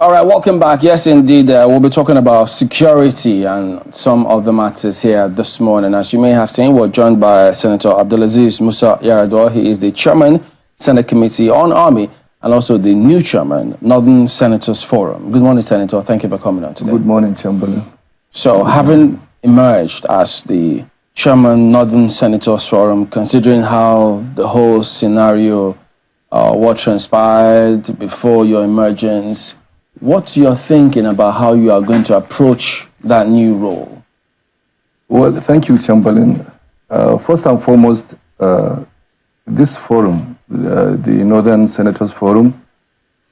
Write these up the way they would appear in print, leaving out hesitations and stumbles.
All right, welcome back. Yes, indeed, we'll be talking about security and some of the matters here this morning. As you may have seen, we're joined by Senator Abdulaziz Musa Yar'adua. He is the chairman, Senate Committee on Army, and also the new chairman, Northern Senators Forum. Good morning, Senator. Thank you for coming on today. Good morning, Chamberlain. So, having emerged as the chairman, Northern Senators Forum, considering how the whole scenario, what transpired before your emergence, what's your thinking about how you are going to approach that new role? Well, thank you, Chamberlain. First and foremost, this forum, the Northern Senators Forum,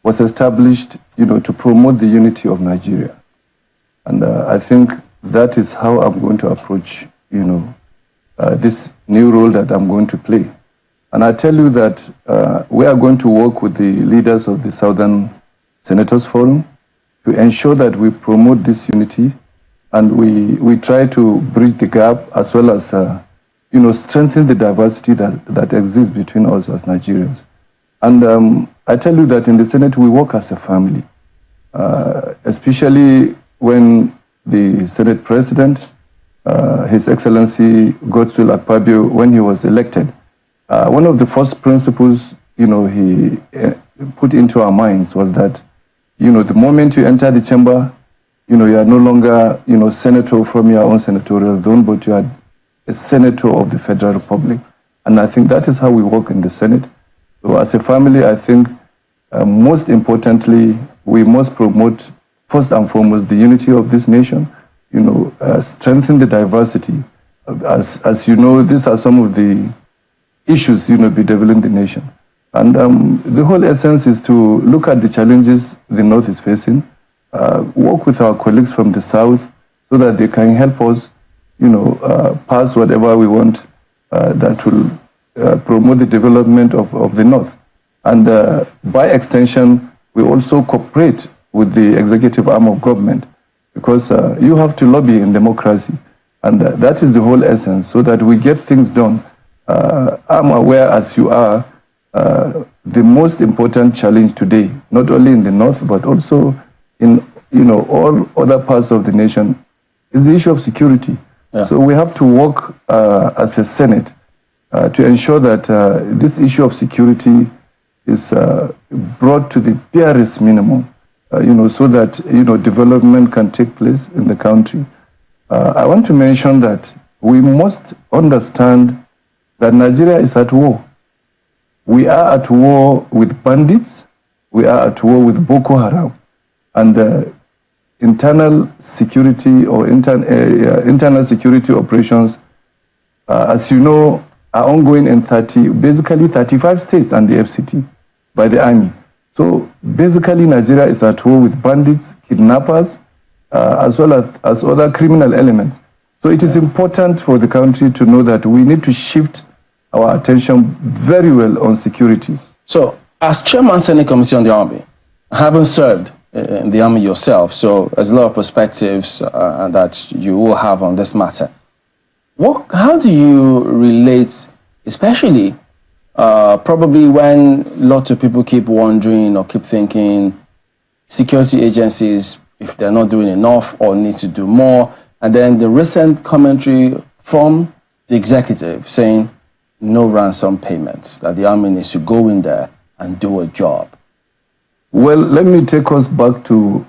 was established, to promote the unity of Nigeria. And I think that is how I'm going to approach, this new role that I'm going to play. And I tell you that we are going to work with the leaders of the Southern Senators Forum to ensure that we promote this unity and we try to bridge the gap as well as strengthen the diversity that exists between us as Nigerians. And I tell you that in the Senate we work as a family, especially when the Senate President, His Excellency Godswill Akpabio, when he was elected, one of the first principles he put into our minds was that the moment you enter the chamber, you are no longer, senator from your own senatorial zone, but you are a senator of the Federal Republic. And I think that is how we work in the Senate. So as a family, I think most importantly, we must promote first and foremost the unity of this nation, strengthen the diversity. As you know, these are some of the issues, bedeviling the nation. And the whole essence is to look at the challenges the North is facing, work with our colleagues from the South so that they can help us, pass whatever we want that will promote the development of the North. And by extension, we also cooperate with the executive arm of government because you have to lobby in democracy. And that is the whole essence so that we get things done. I'm aware, as you are, the most important challenge today, not only in the North, but also in all other parts of the nation, is the issue of security. Yeah. So we have to work as a Senate to ensure that this issue of security is brought to the barest minimum, so that development can take place in the country. I want to mention that we must understand that Nigeria is at war. We are at war with bandits. We are at war with Boko Haram. And internal security or internal security operations, as you know, are ongoing in basically 35 states and the FCT by the army. So basically Nigeria is at war with bandits, kidnappers, as well as other criminal elements. So it is important for the country to know that we need to shift our attention very well on security. So, as chairman Senate Committee on the Army, having served in the Army yourself, so there's a lot of perspectives that you will have on this matter. How do you relate, especially probably when lots of people keep wondering or keep thinking security agencies, if they're not doing enough or need to do more, and then the recent commentary from the executive saying, no ransom payments, that the army needs to go in there and do a job? Well, let me take us back to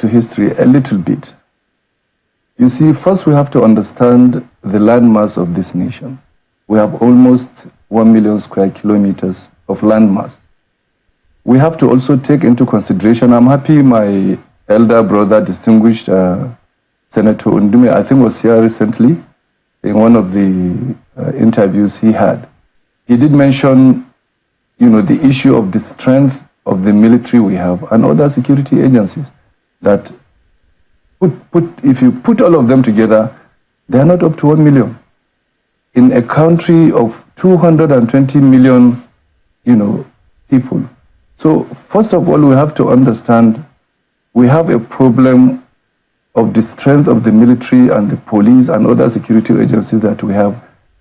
history a little bit. You see, first we have to understand the landmass of this nation. We have almost 1 million square kilometers of landmass. We have to also take into consideration, I'm happy my elder brother, distinguished Senator Undume, I think was here recently, in one of the interviews he had. He did mention, the issue of the strength of the military we have and other security agencies that if you put all of them together, they are not up to 1 million. In a country of 220 million, people. So first of all, we have to understand we have a problem of the strength of the military and the police and other security agencies that we have,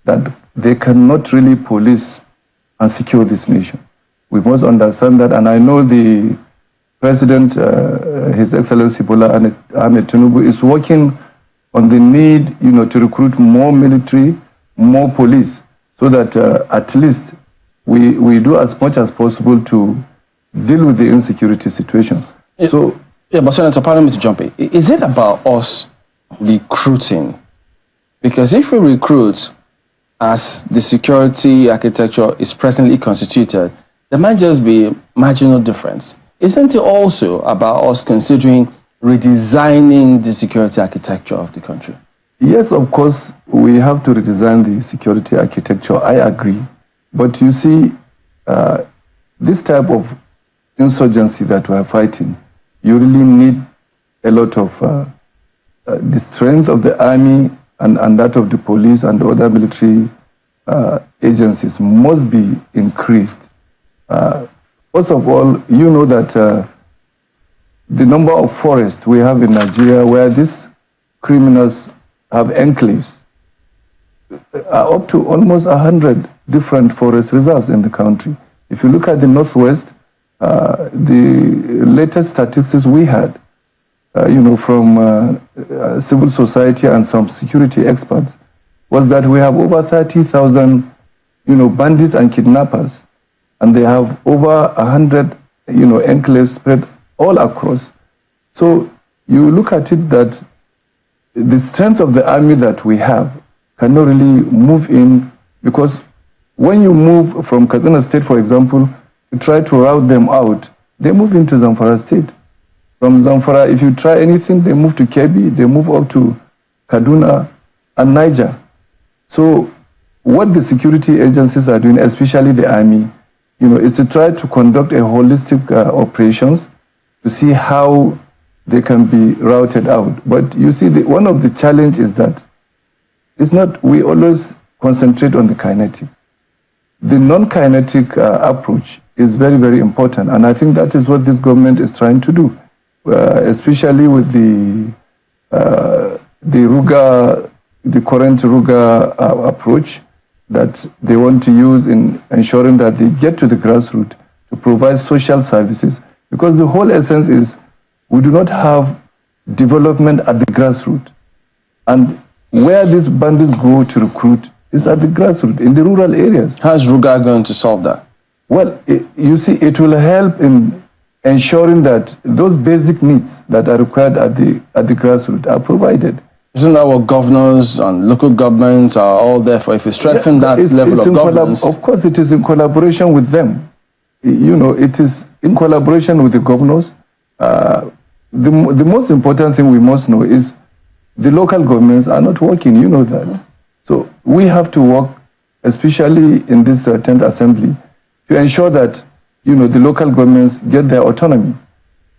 that they cannot really police and secure this nation. We must understand that, and I know the President, His Excellency Bola Ahmed Tinubu, is working on the need, to recruit more military, more police, so that at least we do as much as possible to deal with the insecurity situation. But Senator, pardon me to jump in. Is it about us recruiting? Because if we recruit as the security architecture is presently constituted, there might just be a marginal difference. Isn't it also about us considering redesigning the security architecture of the country? Yes, of course, we have to redesign the security architecture. I agree. But you see, this type of insurgency that we are fighting, you really need a lot of the strength of the army and that of the police and the other military agencies must be increased. First of all, you know that the number of forests we have in Nigeria where these criminals have enclaves are up to almost 100 different forest reserves in the country. If you look at the Northwest, the latest statistics we had, from civil society and some security experts, was that we have over 30,000, bandits and kidnappers, and they have over 100, enclaves spread all across. So you look at it that the strength of the army that we have cannot really move in, because when you move from Katsina State, for example, you try to rout them out, they move into Zamfara State. From Zamfara, if you try anything, they move to Kebbi, they move up to Kaduna and Niger. So what the security agencies are doing, especially the army, is to try to conduct a holistic operations to see how they can be routed out. But you see, one of the challenges is that it's not, we always concentrate on the kinetic. The non-kinetic approach is very, very important. And I think that is what this government is trying to do, especially with the current Ruga approach that they want to use in ensuring that they get to the grassroots to provide social services. Because the whole essence is we do not have development at the grassroots. And where these bandits go to recruit is at the grassroots, in the rural areas. How is Ruga going to solve that? Well, you see, it will help in ensuring that those basic needs that are required at the grassroots are provided. Isn't that what governors and local governments are all there for? If you strengthen that level of governance? Of course, it is in collaboration with them. It is in collaboration with the governors. The most important thing we must know is the local governments are not working, you know that. So we have to work, especially in this 10th Assembly, to ensure that, the local governments get their autonomy.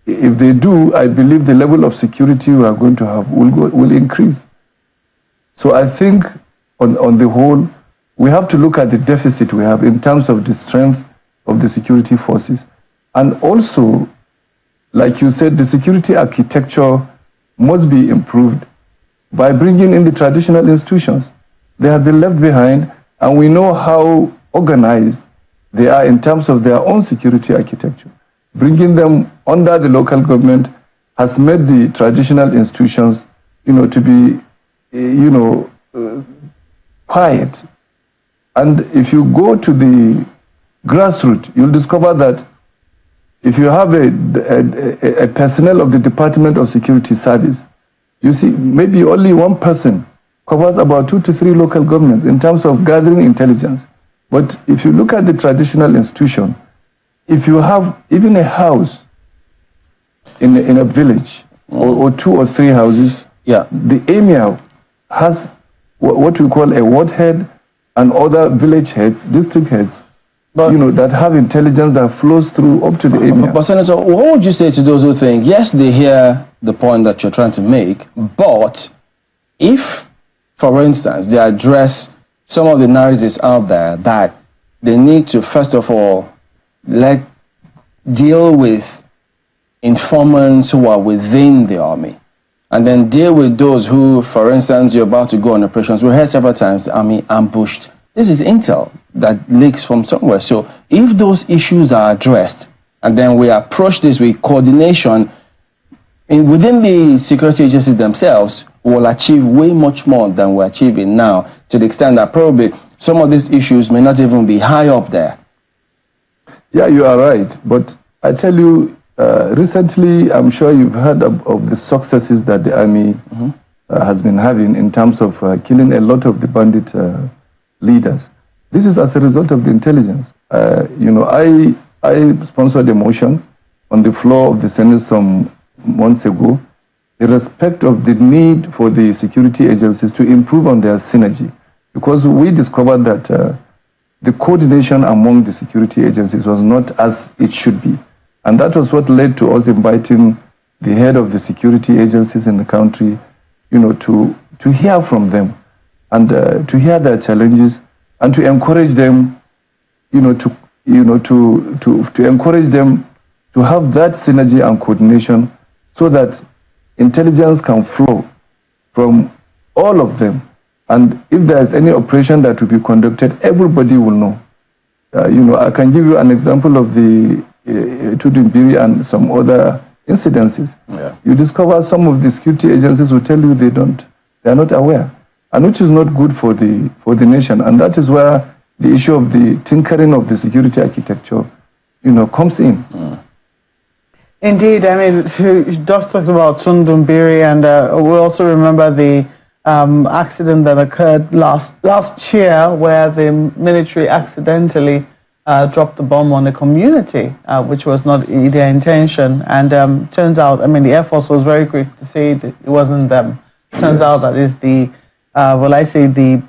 If they do, I believe the level of security we are going to have will increase. So I think, on the whole, we have to look at the deficit we have in terms of the strength of the security forces. And also, like you said, the security architecture must be improved by bringing in the traditional institutions. They have been left behind, and we know how organized they are in terms of their own security architecture. Bringing them under the local government has made the traditional institutions, to be, quiet. And if you go to the grassroots, you'll discover that if you have a personnel of the Department of Security Service, you see maybe only one person covers about 2 to 3 local governments in terms of gathering intelligence. But if you look at the traditional institution, if you have even a house in a village, or 2 or 3 houses, the emir has what we call a ward head and other village heads, district heads, that have intelligence that flows through up to the emir. But Senator, what would you say to those who think, yes, they hear the point that you're trying to make, but if, for instance, they address some of the narratives out there that they need to, first of all, deal with informants who are within the army, and then deal with those who, for instance, you're about to go on operations. We heard several times the army ambushed. This is intel that leaks from somewhere. So if those issues are addressed, and then we approach this with coordination within the security agencies themselves, will achieve way much more than we're achieving now, to the extent that probably some of these issues may not even be high up there. Yeah, you are right. But I tell you, recently, I'm sure you've heard of the successes that the army has been having in terms of killing a lot of the bandit leaders. This is as a result of the intelligence. You know, I sponsored a motion on the floor of the Senate some months ago, in respect of the need for the security agencies to improve on their synergy, because we discovered that the coordination among the security agencies was not as it should be. And that was what led to us inviting the head of the security agencies in the country, you know, to hear from them and to hear their challenges and to encourage them, to encourage them to have that synergy and coordination, so that intelligence can flow from all of them. And if there is any operation that will be conducted, everybody will know. I can give you an example of the Tudumbiri and some other incidences. Yeah. You discover some of the security agencies will tell you they are not aware, and which is not good for the nation. And that is where the issue of the tinkering of the security architecture, comes in. Indeed, I mean, you just talked about Tudumbiri, and we also remember the accident that occurred last year, where the military accidentally dropped the bomb on a community, which was not their intention. And turns out, I mean, the Air Force was very quick to say it wasn't them. Turns out that it's the, the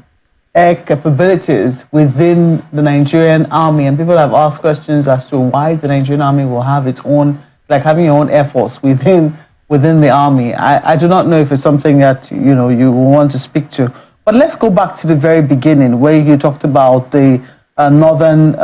air capabilities within the Nigerian army. And people have asked questions as to why the Nigerian army will have its own, like having your own Air Force within the army. I do not know if it's something that, you want to speak to. But let's go back to the very beginning, where you talked about the Northern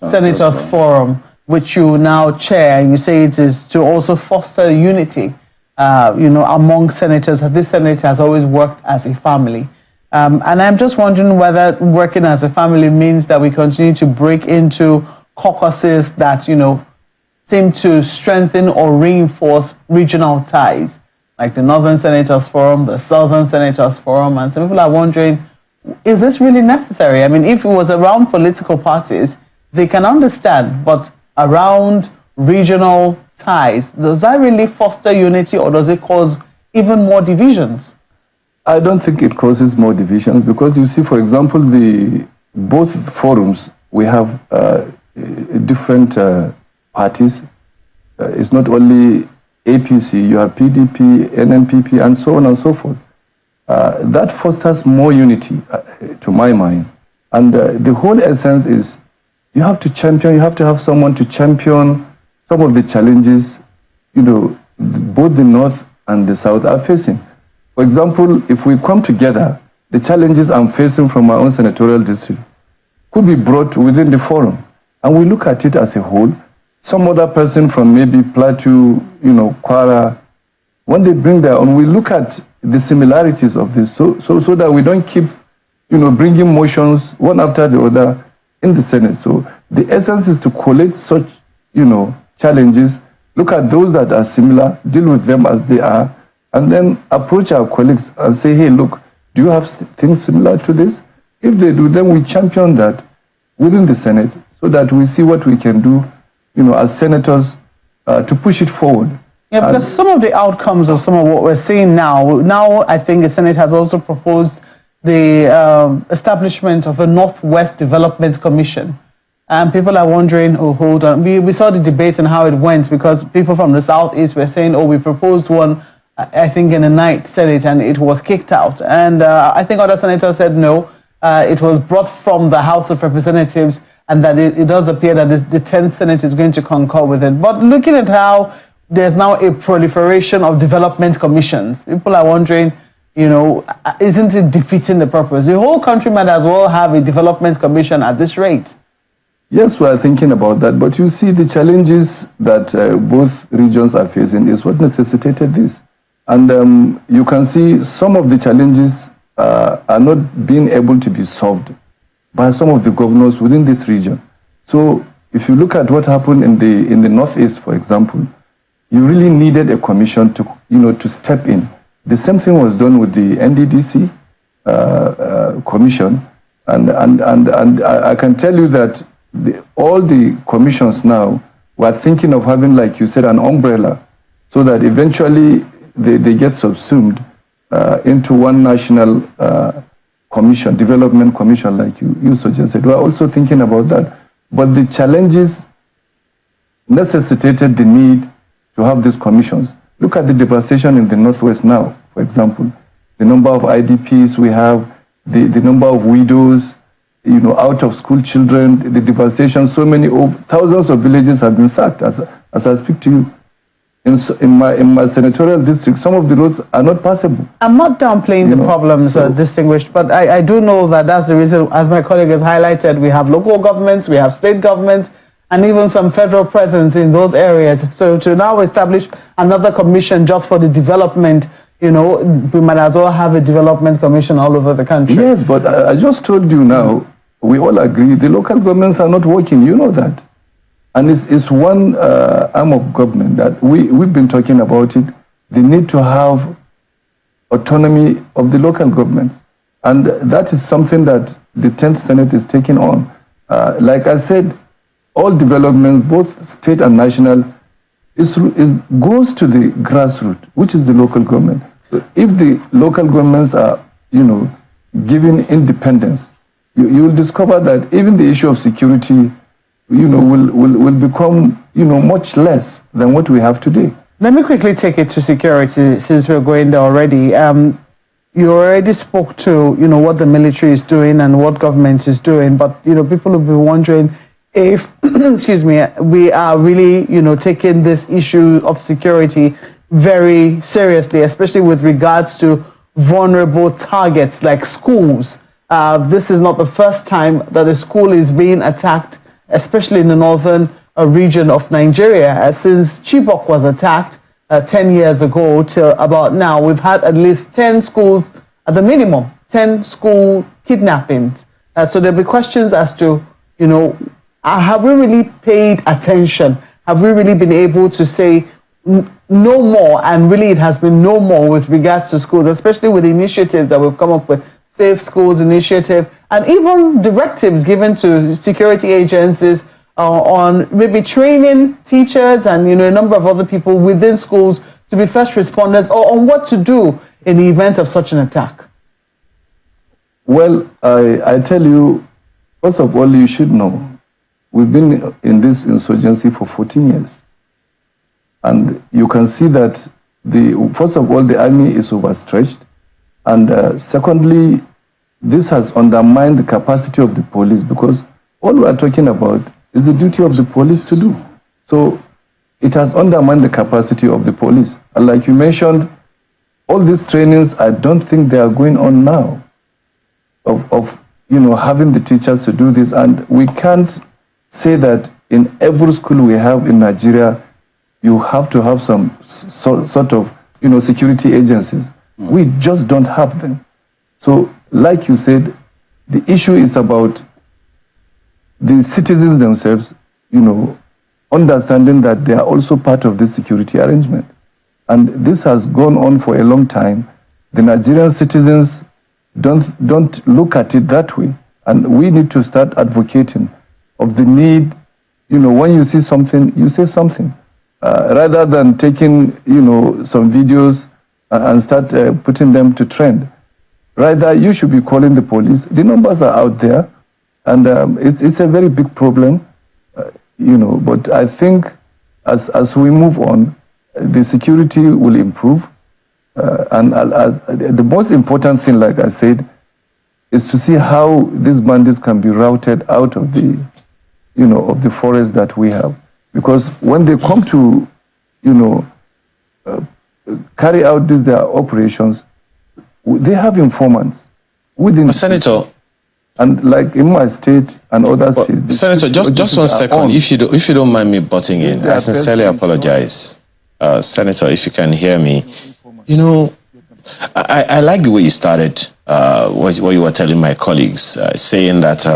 Senators Forum, which you now chair, and you say it is to also foster unity, among senators. This Senate has always worked as a family. And I'm just wondering whether working as a family means that we continue to break into caucuses that, seem to strengthen or reinforce regional ties, like the Northern Senators Forum, the Southern Senators Forum. And some people are wondering, is this really necessary? I mean, if it was around political parties, they can understand, but around regional ties, does that really foster unity, or does it cause even more divisions? I don't think it causes more divisions, because you see, for example, both forums, we have different parties. It's not only APC, you have PDP, NNPP, and so on and so forth. That fosters more unity, to my mind. And the whole essence is you have to have someone to champion some of the challenges, both the North and the South are facing. For example, if we come together, the challenges I'm facing from my own senatorial district could be brought within the forum. And we look at it as a whole. Some other person from maybe Plateau, Kwara, when they bring their own, we look at the similarities of this, so that we don't keep, bringing motions one after the other in the Senate. So the essence is to collate such, challenges, look at those that are similar, deal with them as they are, and then approach our colleagues and say, hey, look, do you have things similar to this? If they do, then we champion that within the Senate, so that we see what we can do, as senators, to push it forward. Yeah, because some of the outcomes of some of what we're seeing now I think the Senate has also proposed the establishment of a Northwest Development Commission. And people are wondering, oh, hold on. We saw the debate and how it went, because people from the Southeast were saying, oh, we proposed one, I think, in the night Senate, and it was kicked out. And I think other senators said no. It was brought from the House of Representatives, and that it does appear that the 10th Senate is going to concur with it. But looking at how there's now a proliferation of development commissions, people are wondering, isn't it defeating the purpose? The whole country might as well have a development commission at this rate. Yes, we are thinking about that. But you see, the challenges that both regions are facing is what necessitated this. And you can see some of the challenges are not being able to be solved by some of the governors within this region. So if you look at what happened in the Northeast, for example, you really needed a commission to, to step in. The same thing was done with the NDDC commission, and I can tell you that all the commissions now were thinking of having, like you said, an umbrella, so that eventually they get subsumed into one national commission, development commission, like you suggested. We're also thinking about that. But the challenges necessitated the need to have these commissions. Look at the devastation in the Northwest now, for example. The number of IDPs we have, the number of widows, out of school children, the devastation, thousands of villages have been sacked as I speak to you. In my senatorial district, some of the roads are not passable. I'm not downplaying the problems, distinguished, but I do know that that's the reason, as my colleague has highlighted, we have local governments, we have state governments, and even some federal presence in those areas. So to now establish another commission just for the development, we might as well have a development commission all over the country. Yes, but I just told you now, we all agree the local governments are not working, you know that. And it's one arm of government that we've been talking about it. They need to have autonomy of the local governments. And that is something that the 10th Senate is taking on. Like I said, all developments, both state and national, goes to the grassroots, which is the local government. So if the local governments are, given independence, you will discover that even the issue of security will become, much less than what we have today. Let me quickly take it to security, since we're going there already. You already spoke to, what the military is doing and what government is doing, but, people will be wondering if, excuse me, we are really, taking this issue of security very seriously, especially with regards to vulnerable targets like schools. This is not the first time that a school is being attacked, especially in the northern region of Nigeria. Since Chibok was attacked 10 years ago till about now, we've had at least 10 schools, at the minimum, 10 school kidnappings. So there'll be questions as to, have we really paid attention? Have we really been able to say no more? And really it has been no more with regards to schools, especially with the initiatives that we've come up with, Safe Schools Initiative, and even directives given to security agencies on maybe training teachers and a number of other people within schools to be first responders, or on what to do in the event of such an attack. Well, I tell you, first of all, you should know, we've been in this insurgency for 14 years. And you can see that, first of all, the army is overstretched. And secondly, this has undermined the capacity of the police, because all we are talking about is the duty of the police to do. So it has undermined the capacity of the police. And like you mentioned, all these trainings, I don't think they are going on now of having the teachers to do this. And we can't say that in every school we have in Nigeria, you have to have some sort of security agencies. We just don't have them. So, like you said, the issue is about the citizens themselves, understanding that they are also part of this security arrangement. And this has gone on for a long time. The Nigerian citizens don't look at it that way. And we need to start advocating of the need, when you see something, you say something. Rather than taking, some videos and start putting them to trend. Rather, you should be calling the police. The numbers are out there, and it's a very big problem, but I think as we move on, the security will improve. And the most important thing, like I said, is to see how these bandits can be routed out of the, of the forest that we have. Because when they come to, carry out their operations, they have informants within. Senator, and like in my state and other states. Senator, just 1 second, if you don't mind me butting in, I sincerely apologize. Senator, if you can hear me, I like the way you started what you were telling my colleagues, saying that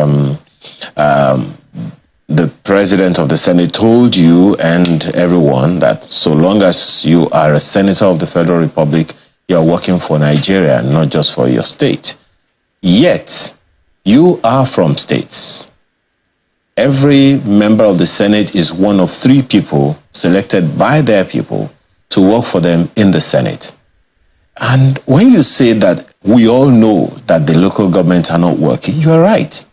the president of the Senate told you and everyone that so long as you are a senator of the Federal Republic, you are working for Nigeria, not just for your state. Yet, you are from states. Every member of the Senate is one of 3 people selected by their people to work for them in the Senate. And when you say that we all know that the local governments are not working, you are right.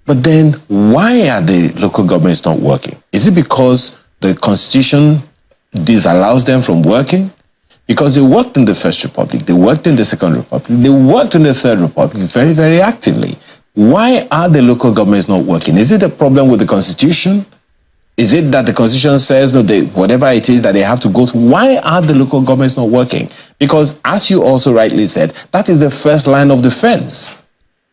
But then why are the local governments not working? Is it because the Constitution disallows them from working? Because they worked in the First Republic, they worked in the Second Republic, they worked in the Third Republic very, very actively. Why are the local governments not working? Is it a problem with the Constitution? Is it that the Constitution says that whatever it is that they have to go through? Why are the local governments not working? Because as you also rightly said, that is the first line of defense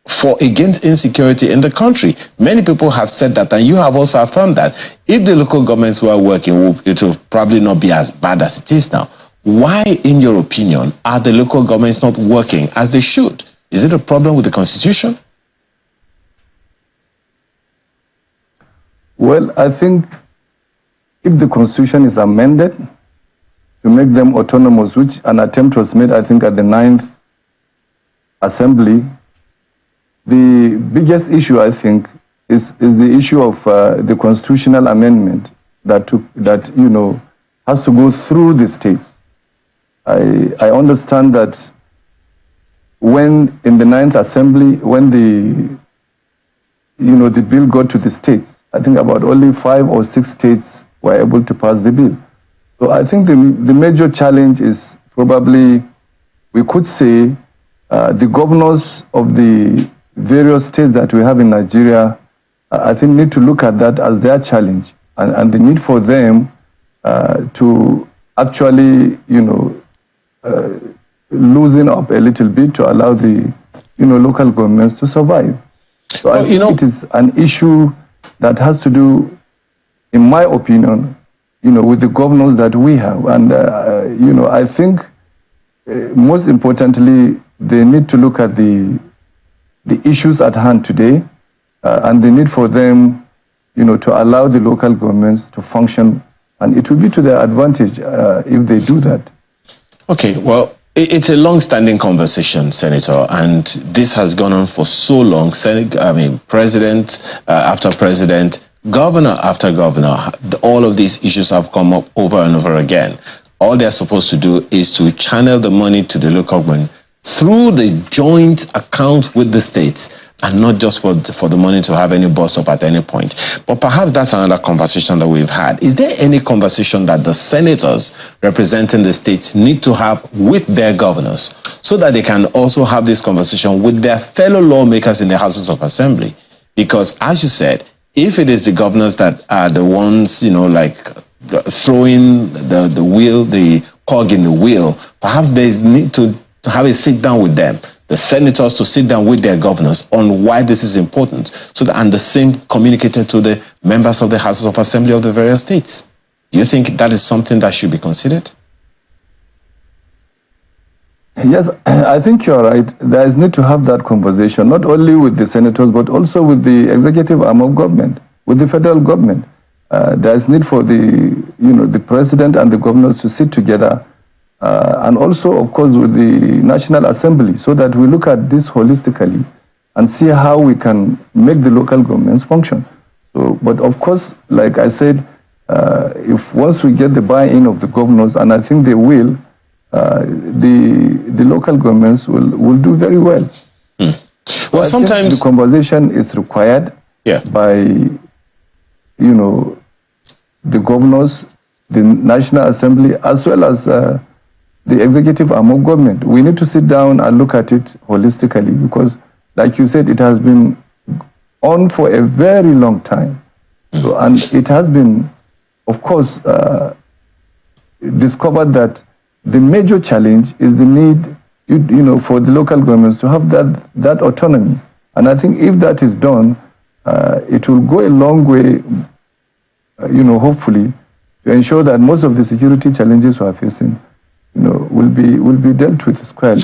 for against insecurity in the country. Many people have said that, and you have also affirmed that if the local governments were working, it will probably not be as bad as it is now. Why, in your opinion, are the local governments not working as they should? Is it a problem with the Constitution? Well, I think if the Constitution is amended to make them autonomous, which an attempt was made, I think, at the 9th Assembly, the biggest issue, I think, is the issue of the constitutional amendment that has to go through the states. I understand that when in the 9th Assembly, when the bill got to the states, I think about only 5 or 6 states were able to pass the bill. So I think the major challenge is probably, we could say, the governors of the various states that we have in Nigeria, I think need to look at that as their challenge and the need for them to actually, loosen up a little bit to allow the, local governments to survive. So I think it is an issue that has to do, in my opinion, with the governors that we have. And, I think most importantly, they need to look at the issues at hand today and the need for them, to allow the local governments to function. And it will be to their advantage if they do that. Okay, well, it's a long-standing conversation, Senator, and this has gone on for so long. President after president, governor after governor, all of these issues have come up over and over again. All they're supposed to do is to channel the money to the local government through the joint account with the states, and not just for the money to have any bust up at any point. But perhaps that's another conversation that we've had. Is there any conversation that the senators representing the states need to have with their governors so that they can also have this conversation with their fellow lawmakers in the Houses of Assembly? Because as you said, if it is the governors that are the ones, throwing the cog in the wheel, perhaps there is need to have a sit down with them, the senators to sit down with their governors on why this is important, and the same communicated to the members of the Houses of Assembly of the various states. Do you think that is something that should be considered? Yes, I think you're right. There is need to have that conversation, not only with the senators, but also with the executive arm of government, with the federal government. There is need for the president and the governors to sit together, and also, of course, with the National Assembly, so that we look at this holistically and see how we can make the local governments function. So, but of course, like I said, if once we get the buy-in of the governors, and I think they will, the local governments will do very well. Well, sometimes the conversation is required by, the governors, the National Assembly, as well as the executive arm of government. We need to sit down and look at it holistically because, like you said, it has been on for a very long time. So, and it has been, of course, discovered that the major challenge is the need, for the local governments to have that autonomy. And I think if that is done, it will go a long way, hopefully, to ensure that most of the security challenges we are facing, will be dealt with squarely.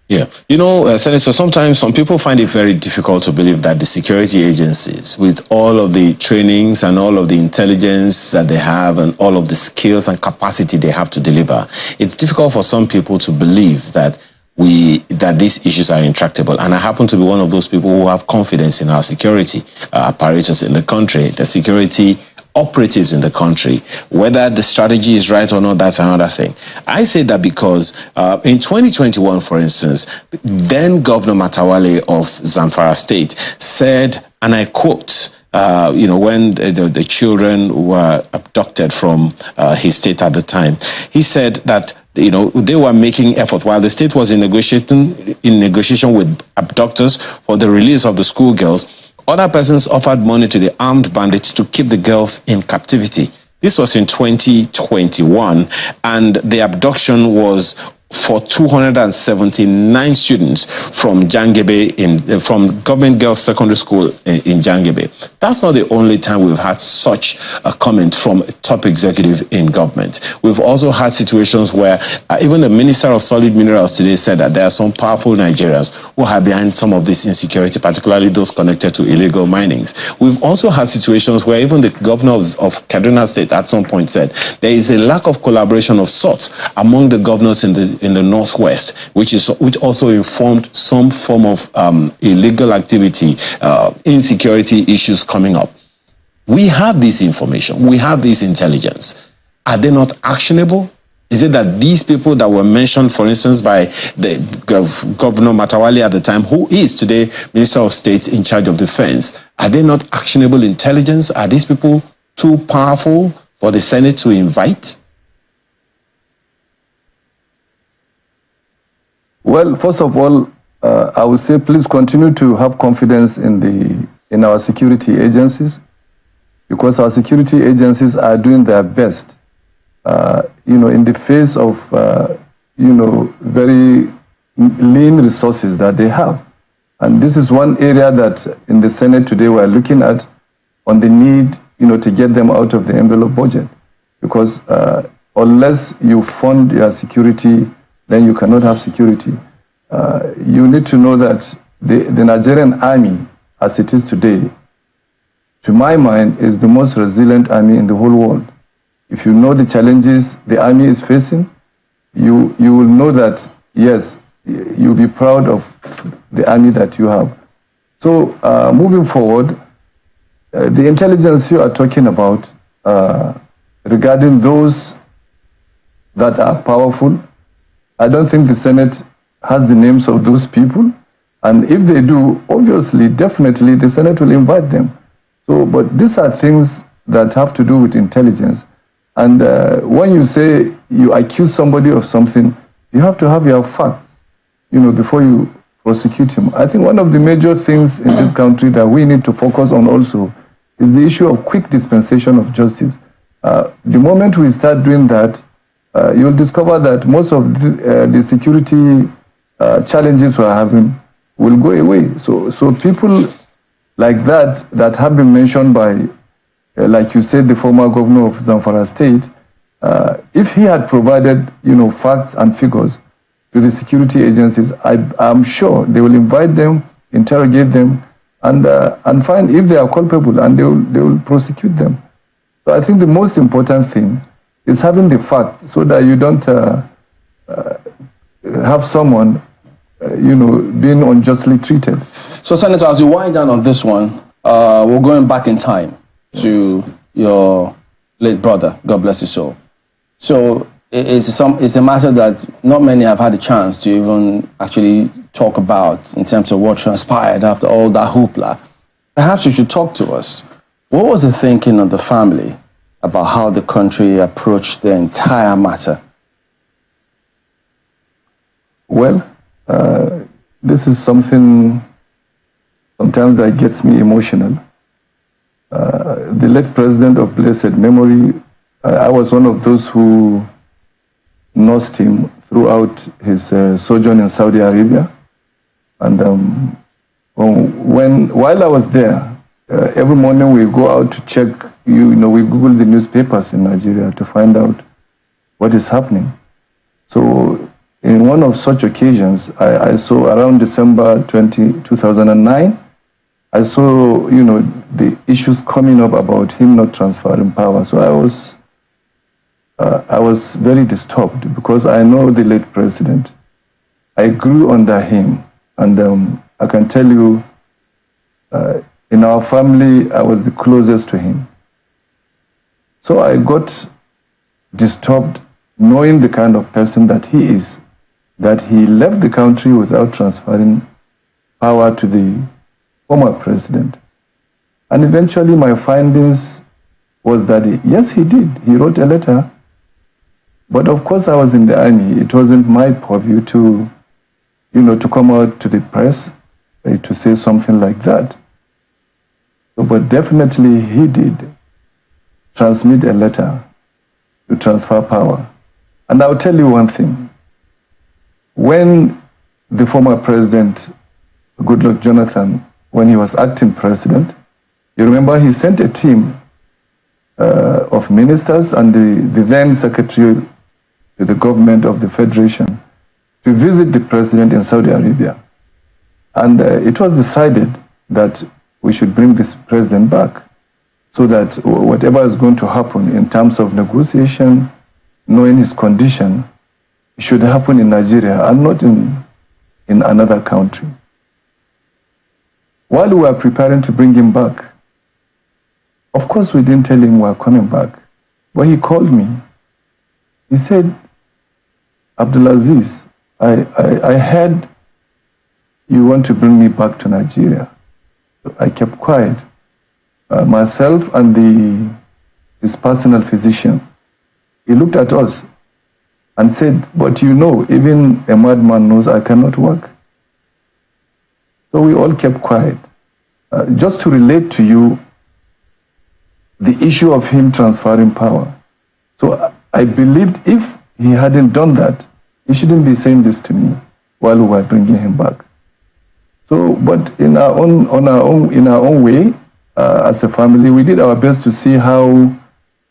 Yeah. You know, Senator, sometimes some people find it very difficult to believe that the security agencies, with all of the trainings and all of the intelligence that they have and all of the skills and capacity they have to deliver, it's difficult for some people to believe that these issues are intractable. And I happen to be one of those people who have confidence in our security apparatus in the country, the security operatives in the country. Whether the strategy is right or not, that's another thing. I say that because in 2021, for instance, then Governor Matawale of Zamfara State said, and I quote, when the children were abducted from his state at the time, he said that they were making effort while the state was in negotiation with abductors for the release of the schoolgirls. Other persons offered money to the armed bandits to keep the girls in captivity. This was in 2021, and the abduction was for 279 students from Jangebe, from Government Girls Secondary School in Jangebe. That's not the only time we've had such a comment from a top executive in government. We've also had situations where even the Minister of Solid Minerals today said that there are some powerful Nigerians who are behind some of this insecurity, particularly those connected to illegal minings. We've also had situations where even the governor of Kaduna State at some point said there is a lack of collaboration of sorts among the governors in the Northwest, which also informed some form of illegal activity, insecurity issues coming up. We have this information, we have this intelligence. Are they not actionable? Is it that these people that were mentioned, for instance, by the Governor Matawale at the time, who is today Minister of State in charge of defense, are they not actionable intelligence? Are these people too powerful for the Senate to invite? Well, first of all, I would say please continue to have confidence in our security agencies, because our security agencies are doing their best, in the face of, very lean resources that they have. And this is one area that in the Senate today we're looking at on the need, to get them out of the envelope budget. Because unless you fund your security, then you cannot have security. You need to know that the Nigerian army, as it is today, to my mind, is the most resilient army in the whole world. If you know the challenges the army is facing, you will know that, yes, you'll be proud of the army that you have. So moving forward, the intelligence you are talking about regarding those that are powerful, I don't think the Senate has the names of those people. And if they do, obviously, definitely, the Senate will invite them. So, but these are things that have to do with intelligence. And when you say you accuse somebody of something, you have to have your facts, before you prosecute him. I think one of the major things in this country that we need to focus on also is the issue of quick dispensation of justice. The moment we start doing that, you'll discover that most of the security challenges we're having will go away. So people like that have been mentioned by, like you said, the former governor of Zamfara State, if he had provided, facts and figures to the security agencies, I'm sure they will invite them, interrogate them, and find if they are culpable, and they will prosecute them. So I think the most important thing is having the facts, so that you don't have someone, being unjustly treated. So, Senator, as you wind down on this one, we're going back in time to your late brother, God bless his soul. So it's a matter that not many have had a chance to even actually talk about in terms of what transpired after all that hoopla. Perhaps you should talk to us. What was the thinking of the family about how the country approached the entire matter? Well, this is something sometimes that gets me emotional. The late president of blessed memory, I was one of those who nursed him throughout his sojourn in Saudi Arabia. And while I was there, every morning we go out to check, we Google the newspapers in Nigeria to find out what is happening. So in one of such occasions, I saw around December 2009, I saw, the issues coming up about him not transferring power. So I was very disturbed because I know the late president. I grew under him, and I can tell you, in our family, I was the closest to him. So I got disturbed knowing the kind of person that he is, that he left the country without transferring power to the former president. And eventually my findings was that, yes, he did. He wrote a letter. But of course I was in the army. It wasn't my purview to, to come out to the press to say something like that. So, but definitely he did transmit a letter to transfer power. And I'll tell you one thing. When the former president, Goodluck Jonathan, when he was acting president, you remember he sent a team of ministers and the then secretary to the government of the federation to visit the president in Saudi Arabia. And it was decided that we should bring this president back so that whatever is going to happen in terms of negotiation, knowing his condition, should happen in Nigeria and not in another country. While we were preparing to bring him back, of course we didn't tell him we were coming back, but he called me. He said, Abdulaziz, I heard you want to bring me back to Nigeria. So I kept quiet. Myself and his personal physician, he looked at us and said, but even a madman knows I cannot work. So we all kept quiet. Just to relate to you the issue of him transferring power. So I believed if he hadn't done that, he shouldn't be saying this to me while we were bringing him back. So, but in our own way, as a family, we did our best to see how,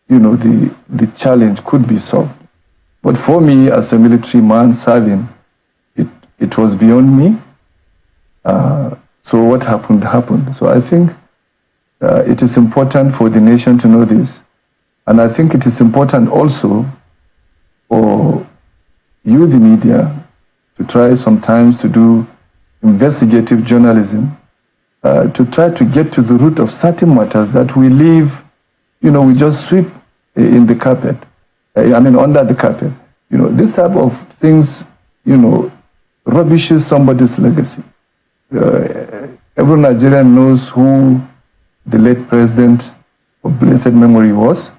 the challenge could be solved. But for me, as a military man serving, it was beyond me. So what happened, happened. So I think it is important for the nation to know this. And I think it is important also for you, the media, to try sometimes to do investigative journalism, to try to get to the root of certain matters that we leave, we just sweep in the carpet. Under the carpet. This type of things, rubbishes somebody's legacy. Every Nigerian knows who the late president of blessed memory was.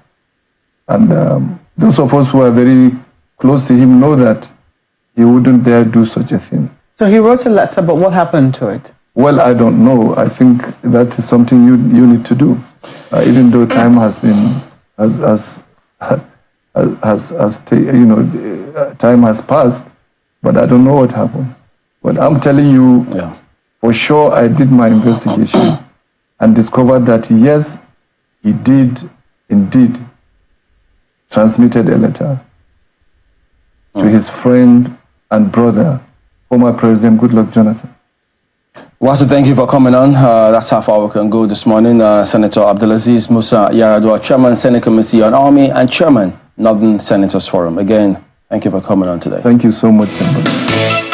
And those of us who are very close to him know that he wouldn't dare do such a thing. So he wrote a letter, but what happened to it? Well, I don't know. I think that is something you need to do. Even though time has been, time has passed, but I don't know what happened. But I'm telling you, for sure I did my investigation and discovered that yes, he did indeed transmitted a letter to his friend and brother, former President Goodluck Jonathan. We want to thank you for coming on. That's how far we can go this morning. Senator Abdulaziz Musa Yar'adua, Chairman, Senate Committee on Army and Chairman, Northern Senators Forum. Again, thank you for coming on today. Thank you so much, everybody.